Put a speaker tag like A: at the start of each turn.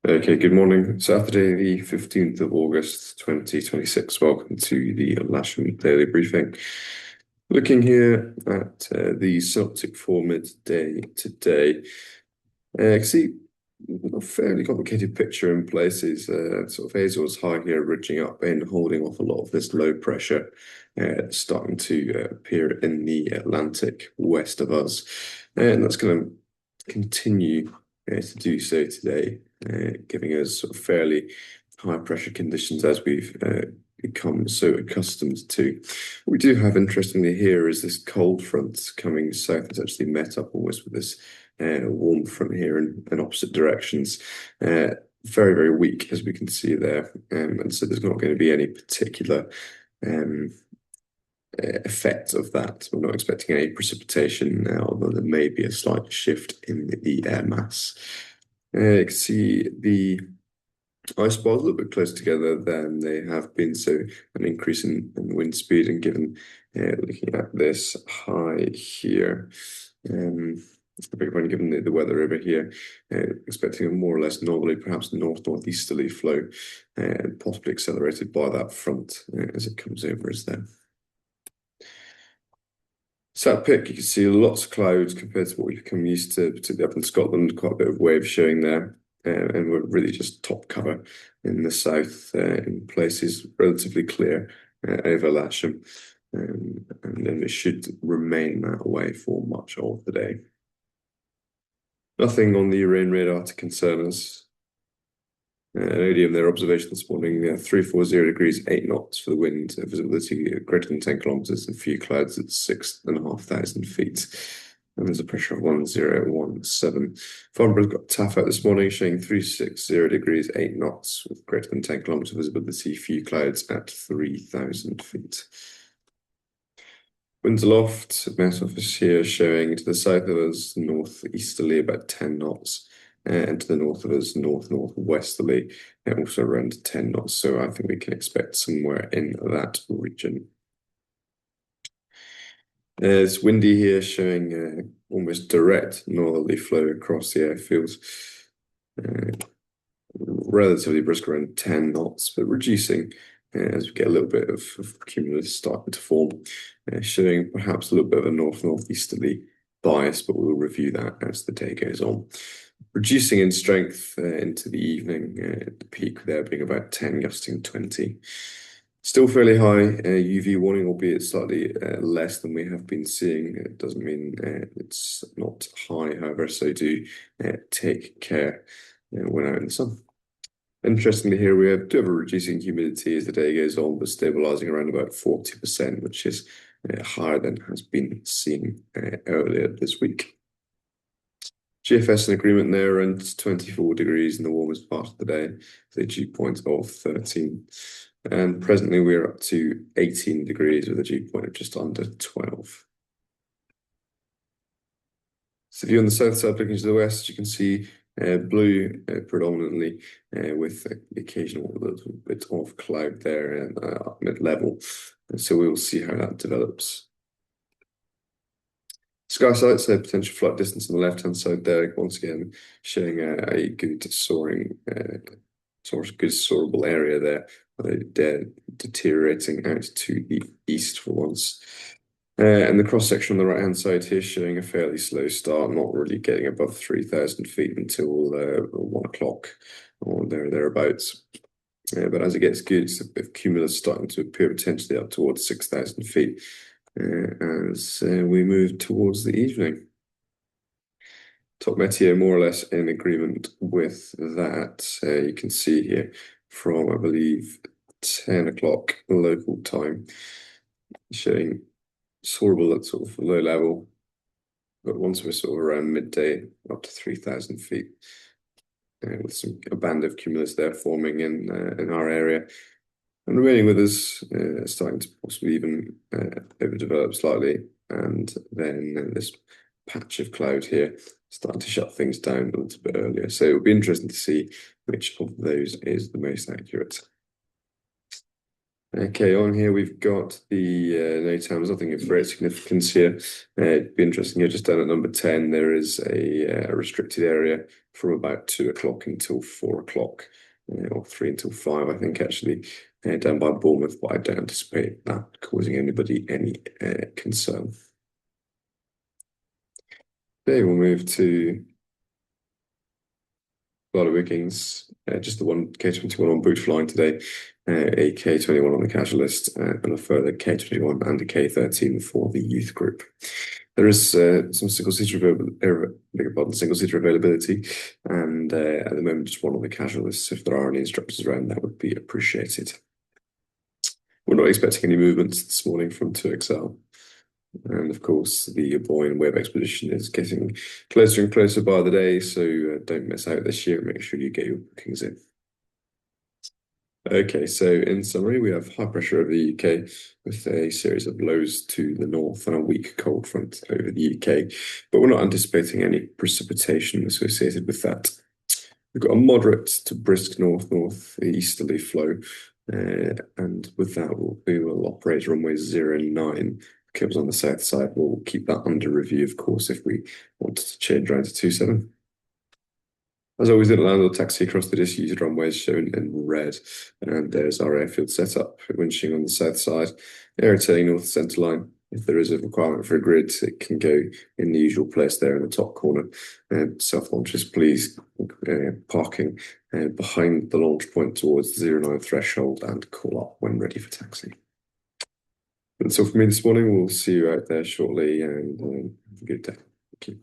A: Okay, good morning. Saturday, the 15th of August, 2026. Welcome to the Lasham Daily Briefing. Looking here at the Celtic for midday today, you can see a fairly complicated picture in places. Sort of Azores high here, ridging up and holding off a lot of this low pressure, starting to appear in the Atlantic west of us. And that's going to continue to do so today, giving us sort of fairly high pressure conditions as we've become so accustomed to. What we do have, interestingly, here is this cold front coming south. It's actually met up almost with this warm front here in opposite directions. Very, very weak, as we can see there. And so there's not going to be any particular um, effect of that. We're not expecting any precipitation, although there may be a slight shift in the air mass. You can see the ice bars a little bit closer together than they have been, so an increase in wind speed. And given looking at this high here, I beg your pardon, given the weather over here, expecting a more or less northerly, perhaps northeasterly flow, possibly accelerated by that front as it comes over us there. Sat Pic, you can see lots of clouds compared to what we've become used to, particularly up in Scotland. Quite a bit of wave showing there, and we're really just top cover in the south, in places relatively clear over Lasham, and then it should remain that way for much of the day. Nothing on the rain radar to concern us. Odium, their observation this morning, 340 degrees, 8 knots for the wind, visibility greater than 10 kilometers, and few clouds at 6,500 feet. And there's a pressure of 1017. Farnborough's got TAF out this morning showing 360 degrees, 8 knots, with greater than 10 kilometer visibility, few clouds at 3,000 feet. Winds aloft, Met Office here showing to the south of us, northeasterly about 10 knots. And to the north of us, northwesterly, also around 10 knots. So I think we can expect somewhere in that region. It's windy here, showing almost direct northerly flow across the airfield. Relatively brisk, around 10 knots, but reducing as we get a little bit of cumulus starting to form, showing perhaps a little bit of a northeasterly bias, but we'll review that as the day goes on. Reducing in strength into the evening, the peak there being about 10, gusting 20. Still fairly high UV warning, albeit slightly less than we have been seeing. It doesn't mean it's not high, however, so do take care when out in the sun. Interestingly, here we do have a reducing humidity as the day goes on, but stabilizing around about 40%, which is higher than has been seen earlier this week. GFS in agreement there, around 24 degrees in the warmest part of the day, with a dew point of 13. And presently we're up to 18 degrees with a dew point of just under 12. So if you're on the south side looking to the west, you can see blue predominantly, with the occasional little bit of cloud there up mid-level. And so we will see how that develops. Sky sights, a potential flight distance on the left-hand side there, once again showing a good soaring, good soarable area there, deteriorating out to the east for once. And the cross-section on the right-hand side here showing a fairly slow start, not really getting above 3,000 feet until 1 o'clock or thereabouts. But as it gets good, a bit of cumulus starting to appear potentially up towards 6,000 feet as we move towards the evening. Top Metier more or less in agreement with that. You can see here from, I believe, 10 o'clock local time, showing soarable at sort of low level, but once we're sort of around midday, up to 3,000 feet, with a band of cumulus there forming in our area. And remaining with us, starting to possibly even overdevelop slightly, and then this patch of cloud here starting to shut things down a little bit earlier. So it'll be interesting to see which of those is the most accurate. Okay, on here we've got the no times, nothing of great significance here. It'd be interesting here, just down at number 10, there is a restricted area from about 2 o'clock until 4 o'clock, or 3 until 5, I think, actually, down by Bournemouth, but I don't anticipate that causing anybody any concern. Okay, we'll move to a lot of bookings, just the one K21 on booked flying today, a K21 on the casual list, and a further K21 and a K13 for the youth group. There is some single seater availability, and at the moment just one on the casual list. So if there are any instructors around, that would be appreciated. We're not expecting any movements this morning from 2XL. And of course, the Boyne Web Expedition is getting closer and closer by the day, so don't miss out this year. Make sure you get your bookings in. Okay, so in summary, we have high pressure over the UK with a series of lows to the north and a weak cold front over the UK, but we're not anticipating any precipitation associated with that. We've got a moderate to brisk north-northeasterly flow, and with that, we will operate runway 09. Cables on the south side, we'll keep that under review, of course, if we wanted to change around to 27. As always, the landlord taxi across the disused runway is shown in red, and there's our airfield setup, winching on the south side, air-retaining north centre line. If there is a requirement for a grid, it can go in the usual place there in the top corner. Self-launchers, please, parking behind the launch point towards the 09 threshold and call up when ready for taxi. That's all from me this morning. We'll see you out there shortly, and have a good day. Thank you.